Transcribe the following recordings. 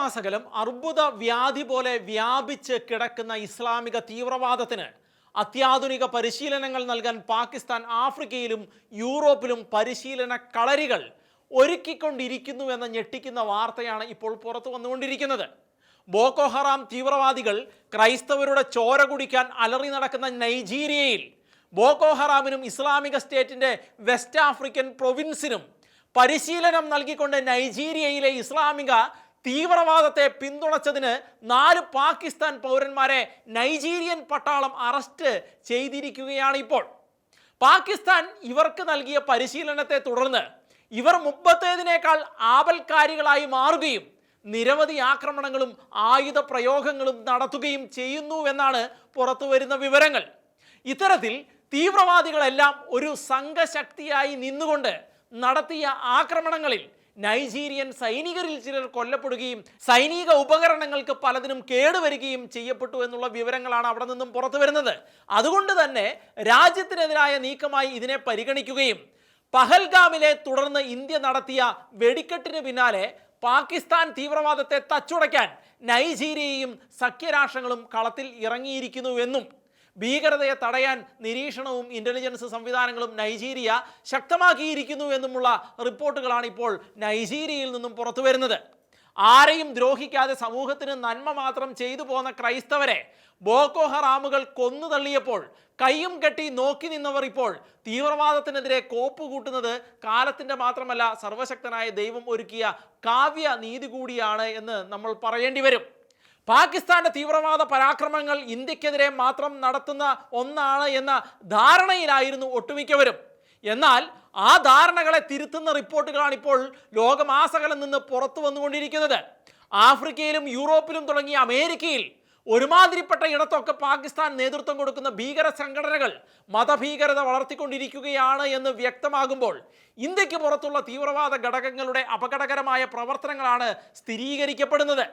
ലോകമാസകലം അർബുദ വ്യാധി പോലെ വ്യാപിച്ച് കിടക്കുന്ന ഇസ്ലാമിക തീവ്രവാദത്തിന് അത്യാധുനിക പരിശീലനങ്ങൾ നൽകാൻ പാകിസ്ഥാൻ ആഫ്രിക്കയിലും യൂറോപ്പിലും പരിശീലന കളരികൾ ഒരുക്കിക്കൊണ്ടിരിക്കുന്നു എന്ന ഞെട്ടിക്കുന്ന വാർത്തയാണ് ഇപ്പോൾ പുറത്തു വന്നുകൊണ്ടിരിക്കുന്നത്. ബോക്കോ ഹറാം തീവ്രവാദികൾ ക്രൈസ്തവരുടെ ചോര കുടിക്കാൻ അലറി നടക്കുന്ന നൈജീരിയയിൽ ബോക്കോ ഹറാമിനും ഇസ്ലാമിക സ്റ്റേറ്റിൻ്റെ വെസ്റ്റ് ആഫ്രിക്കൻ പ്രൊവിൻസിനും പരിശീലനം നൽകിക്കൊണ്ട് നൈജീരിയയിലെ ഇസ്ലാമിക തീവ്രവാദത്തെ പിന്തുണച്ചതിന് 4 പാകിസ്ഥാൻ പൗരന്മാരെ നൈജീരിയൻ പട്ടാളം അറസ്റ്റ് ചെയ്തിരിക്കുകയാണ്. ഇപ്പോൾ പാകിസ്ഥാൻ ഇവർക്ക് നൽകിയ പരിശീലനത്തെ തുടർന്ന് ഇവർ മുമ്പത്തേതിനേക്കാൾ ആപൽക്കാരികളായി മാറുകയും നിരവധി ആക്രമണങ്ങളും ആയുധ പ്രയോഗങ്ങളും നടത്തുകയും ചെയ്യുന്നുവെന്നാണ് പുറത്തുവരുന്ന വിവരങ്ങൾ. ഇത്തരത്തിൽ തീവ്രവാദികളെല്ലാം ഒരു സംഘശക്തിയായി നിന്നുകൊണ്ട് നടത്തിയ ആക്രമണങ്ങളിൽ നൈജീരിയൻ സൈനികരിൽ ചിലർ കൊല്ലപ്പെടുകയും സൈനിക ഉപകരണങ്ങൾക്ക് പലതിനും കേടുവരികയും ചെയ്യപ്പെട്ടു എന്നുള്ള വിവരങ്ങളാണ് അവിടെ നിന്നും പുറത്തു വരുന്നത്. അതുകൊണ്ട് തന്നെ രാജ്യത്തിനെതിരായ നീക്കമായി ഇതിനെ പരിഗണിക്കുകയും പഹൽഗാമിലെ തുടർന്ന് ഇന്ത്യ നടത്തിയ വെടിക്കെട്ടിന് പിന്നാലെ പാകിസ്ഥാൻ തീവ്രവാദത്തെ തച്ചുടയ്ക്കാൻ നൈജീരിയയും സഖ്യരാഷ്ട്രങ്ങളും കളത്തിൽ ഇറങ്ങിയിരിക്കുന്നുവെന്നും ഭീകരതയെ തടയാൻ നിരീക്ഷണവും ഇൻ്റലിജൻസ് സംവിധാനങ്ങളും നൈജീരിയ ശക്തമാക്കിയിരിക്കുന്നു എന്നുമുള്ള റിപ്പോർട്ടുകളാണ് ഇപ്പോൾ നൈജീരിയയിൽ നിന്നും പുറത്തു വരുന്നത്. ആരെയും ദ്രോഹിക്കാതെ സമൂഹത്തിന് നന്മ മാത്രം ചെയ്തു പോന്ന ക്രൈസ്തവരെ ബോക്കോ ഹറാമുകൾ കൊന്നു തള്ളിയപ്പോൾ കയ്യും കെട്ടി നോക്കി നിന്നവർ ഇപ്പോൾ തീവ്രവാദത്തിനെതിരെ കോപ്പുകൂട്ടുന്നത് കാലത്തിൻ്റെ മാത്രമല്ല സർവശക്തനായ ദൈവം ഒരുക്കിയ കാവ്യ നീതി കൂടിയാണ് എന്ന് നമ്മൾ പറയേണ്ടി വരും. പാകിസ്ഥാന്റെ തീവ്രവാദ പരാക്രമങ്ങൾ ഇന്ത്യക്കെതിരെ മാത്രം നടത്തുന്ന ഒന്നാണ് എന്ന ധാരണയിലായിരുന്നു ഒട്ടുമിക്കവരും. എന്നാൽ ആ ധാരണകളെ തിരുത്തുന്ന റിപ്പോർട്ടുകളാണ് ഇപ്പോൾ ലോകമാസകലം നിന്ന് പുറത്തു വന്നുകൊണ്ടിരിക്കുന്നത്. ആഫ്രിക്കയിലും യൂറോപ്പിലും തുടങ്ങിയ അമേരിക്കയിൽ ഒരുമാതിരിപ്പെട്ട ഇടത്തൊക്കെ പാകിസ്ഥാൻ നേതൃത്വം കൊടുക്കുന്ന ഭീകര സംഘടനകൾ മതഭീകരത വളർത്തിക്കൊണ്ടിരിക്കുകയാണ് എന്ന് വ്യക്തമാകുമ്പോൾ ഇന്ത്യക്ക് പുറത്തുള്ള തീവ്രവാദ ഘടകങ്ങളുടെ അപകടകരമായ പ്രവർത്തനങ്ങളാണ് സ്ഥിരീകരിക്കപ്പെടുന്നത്.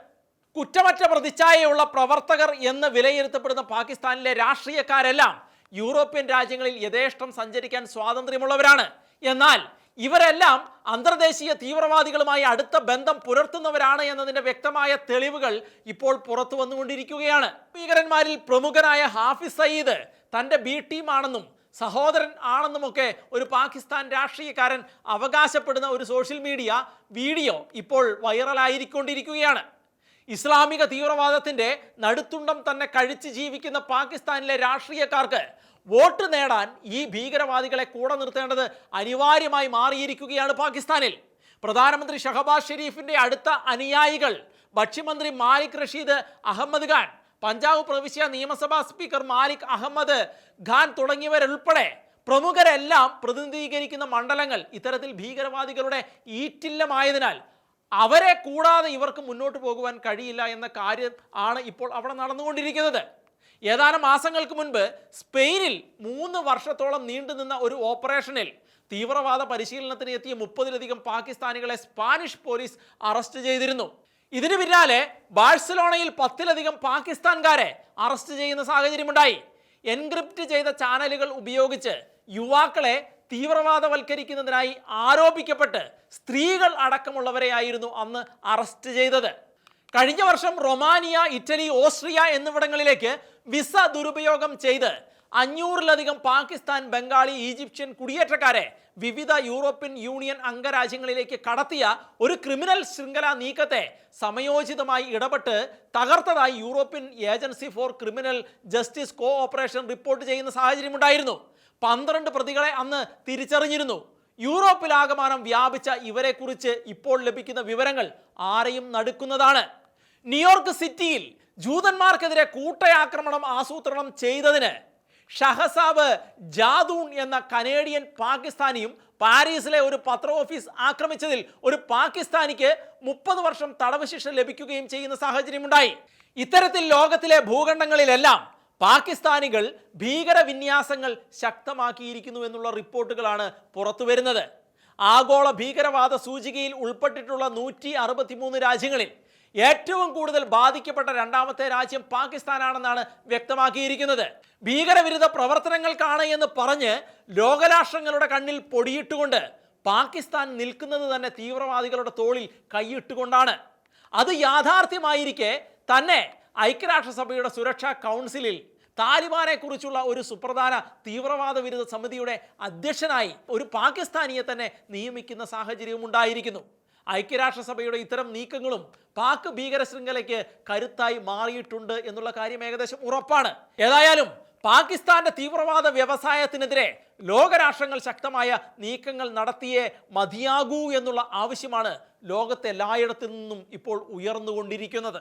കുറ്റമറ്റ പ്രതിച്ഛായയുള്ള പ്രവർത്തകർ എന്ന് വിലയിരുത്തപ്പെടുന്ന പാകിസ്ഥാനിലെ രാഷ്ട്രീയക്കാരെല്ലാം യൂറോപ്യൻ രാജ്യങ്ങളിൽ യഥേഷ്ടം സഞ്ചരിക്കാൻ സ്വാതന്ത്ര്യമുള്ളവരാണ്. എന്നാൽ ഇവരെല്ലാം അന്തർദേശീയ തീവ്രവാദികളുമായി അടുത്ത ബന്ധം പുലർത്തുന്നവരാണ് എന്നതിൻ്റെ വ്യക്തമായ തെളിവുകൾ ഇപ്പോൾ പുറത്തു വന്നുകൊണ്ടിരിക്കുകയാണ്. ഭീകരന്മാരിൽ പ്രമുഖനായ ഹാഫിസ് സയ്യിദ് തൻ്റെ ബി ടീമാണെന്നും സഹോദരൻ ആണെന്നുമൊക്കെ ഒരു പാകിസ്ഥാൻ രാഷ്ട്രീയക്കാരൻ അവകാശപ്പെടുന്ന ഒരു സോഷ്യൽ മീഡിയ വീഡിയോ ഇപ്പോൾ വൈറലായിരിക്കൊണ്ടിരിക്കുകയാണ്. ഇസ്ലാമിക തീവ്രവാദത്തിൻ്റെ നടുത്തുണ്ടം തന്നെ കഴിച്ച് ജീവിക്കുന്ന പാകിസ്ഥാനിലെ രാഷ്ട്രീയക്കാർക്ക് വോട്ട് നേടാൻ ഈ ഭീകരവാദികളെ കൂടെ നിർത്തേണ്ടത് അനിവാര്യമായി മാറിയിരിക്കുകയാണ് പാകിസ്ഥാനിൽ. പ്രധാനമന്ത്രി ഷഹബാസ് ഷെരീഫിൻ്റെ അടുത്ത അനുയായികൾ ഭക്ഷ്യമന്ത്രി മാലിക് റഷീദ് അഹമ്മദ് ഖാൻ, പഞ്ചാബ് പ്രവിശ്യ നിയമസഭാ സ്പീക്കർ മാലിക് അഹമ്മദ് ഖാൻ തുടങ്ങിയവരുൾപ്പെടെ പ്രമുഖരെല്ലാം പ്രതിനിധീകരിക്കുന്ന മണ്ഡലങ്ങൾ ഇത്തരത്തിൽ ഭീകരവാദികളുടെ ഈറ്റില്ലമായതിനാൽ അവരെ കൂടാതെ ഇവർക്ക് മുന്നോട്ട് പോകുവാൻ കഴിയില്ല എന്ന കാര്യം ആണ് ഇപ്പോൾ അവിടെ നടന്നുകൊണ്ടിരിക്കുന്നത്. ഏതാനും മാസങ്ങൾക്ക് മുൻപ് സ്പെയിനിൽ 3 വർഷത്തോളം നീണ്ടുനിന്ന ഒരു ഓപ്പറേഷനിൽ തീവ്രവാദ പരിശീലനത്തിന് എത്തിയ 30-ലധികം പാകിസ്ഥാനികളെ സ്പാനിഷ് പോലീസ് അറസ്റ്റ് ചെയ്തിരുന്നു. ഇതിന് പിന്നാലെ ബാഴ്സലോണയിൽ 10-ലധികം പാകിസ്ഥാൻകാരെ അറസ്റ്റ് ചെയ്യുന്ന സാഹചര്യമുണ്ടായി. എൻക്രിപ്റ്റ് ചെയ്ത ചാനലുകൾ ഉപയോഗിച്ച് യുവാക്കളെ തീവ്രവാദവൽക്കരിക്കുന്നതിനായി ആരോപിക്കപ്പെട്ട് സ്ത്രീകൾ അടക്കമുള്ളവരെയായിരുന്നു അന്ന് അറസ്റ്റ് ചെയ്തത്. കഴിഞ്ഞ വർഷം റൊമാനിയ, ഇറ്റലി, ഓസ്ട്രിയ എന്നിവിടങ്ങളിലേക്ക് വിസ ദുരുപയോഗം ചെയ്ത് 500-ലധികം പാകിസ്ഥാൻ, ബംഗാളി, ഈജിപ്ഷ്യൻ കുടിയേറ്റക്കാരെ വിവിധ യൂറോപ്യൻ യൂണിയൻ അംഗരാജ്യങ്ങളിലേക്ക് കടത്തിയ ഒരു ക്രിമിനൽ ശൃംഖല നീക്കത്തെ സമയോചിതമായി ഇടപെട്ട് തകർത്തതായി European Agency for Criminal Justice Cooperation report ചെയ്യുന്ന സാഹചര്യമുണ്ടായിരുന്നു. 12 പ്രതികളെ അന്ന് തിരിച്ചറിഞ്ഞിരുന്നു. യൂറോപ്പിലാകമാനം വ്യാപിച്ച ഇവരെക്കുറിച്ച് ഇപ്പോൾ ലഭിക്കുന്ന വിവരങ്ങൾ ആരെയും നടുക്കുന്നതാണ്. ന്യൂയോർക്ക് സിറ്റിയിൽ ജൂതന്മാർക്കെതിരെ കൂട്ടയാക്രമണം ആസൂത്രണം ചെയ്തതിന് ഷഹസാബ് ജാദൂൺ എന്ന കനേഡിയൻ പാകിസ്ഥാനിയും പാരീസിലെ ഒരു പത്ര ഓഫീസ് ആക്രമിച്ചതിൽ ഒരു പാകിസ്ഥാനിക്ക് 30 വർഷം തടവ് ശിക്ഷ ലഭിക്കുകയും ചെയ്യുന്ന സാഹചര്യമുണ്ടായി. ഇത്തരത്തിൽ ലോകത്തിലെ ഭൂഖണ്ഡങ്ങളിലെല്ലാം പാകിസ്ഥാനികൾ ഭീകരവിന്യാസങ്ങൾ ശക്തമാക്കിയിരിക്കുന്നു എന്നുള്ള റിപ്പോർട്ടുകളാണ് പുറത്തു വരുന്നത്. ആഗോള ഭീകരവാദ സൂചികയിൽ ഉൾപ്പെട്ടിട്ടുള്ള 163 രാജ്യങ്ങളിൽ ഏറ്റവും കൂടുതൽ ബാധിക്കപ്പെട്ട 2ാമത്തെ രാജ്യം പാകിസ്ഥാനാണെന്നാണ് വ്യക്തമാക്കിയിരിക്കുന്നത്. ഭീകരവിരുദ്ധ പ്രവർത്തനങ്ങൾക്കാണ് എന്ന് പറഞ്ഞ് ലോകരാഷ്ട്രങ്ങളുടെ കണ്ണിൽ പൊടിയിട്ടുകൊണ്ട് പാകിസ്ഥാൻ നിൽക്കുന്നത് തന്നെ തീവ്രവാദികളുടെ തോളിൽ കൈയിട്ടുകൊണ്ടാണ്. അത് യാഥാർത്ഥ്യമായിരിക്കെ തന്നെ ഐക്യരാഷ്ട്രസഭയുടെ സുരക്ഷാ കൗൺസിലിൽ താലിബാനെ കുറിച്ചുള്ള ഒരു സുപ്രധാന തീവ്രവാദ വിരുദ്ധ സമിതിയുടെ അധ്യക്ഷനായി ഒരു പാകിസ്ഥാനിയെ തന്നെ നിയമിക്കുന്ന സാഹചര്യവും ഉണ്ടായിരിക്കുന്നു. ഐക്യരാഷ്ട്രസഭയുടെ ഇത്തരം നീക്കങ്ങളും പാക് ഭീകര ശൃംഖലയ്ക്ക് കരുത്തായി മാറിയിട്ടുണ്ട് എന്നുള്ള കാര്യം ഏകദേശം ഉറപ്പാണ്. ഏതായാലും പാകിസ്ഥാന്റെ തീവ്രവാദ വ്യവസായത്തിനെതിരെ ലോകരാഷ്ട്രങ്ങൾ ശക്തമായ നീക്കങ്ങൾ നടത്തിയേ മതിയാകൂ എന്നുള്ള ആവശ്യമാണ് ലോകത്തെ എല്ലായിടത്തു നിന്നും ഇപ്പോൾ ഉയർന്നുകൊണ്ടിരിക്കുന്നത്.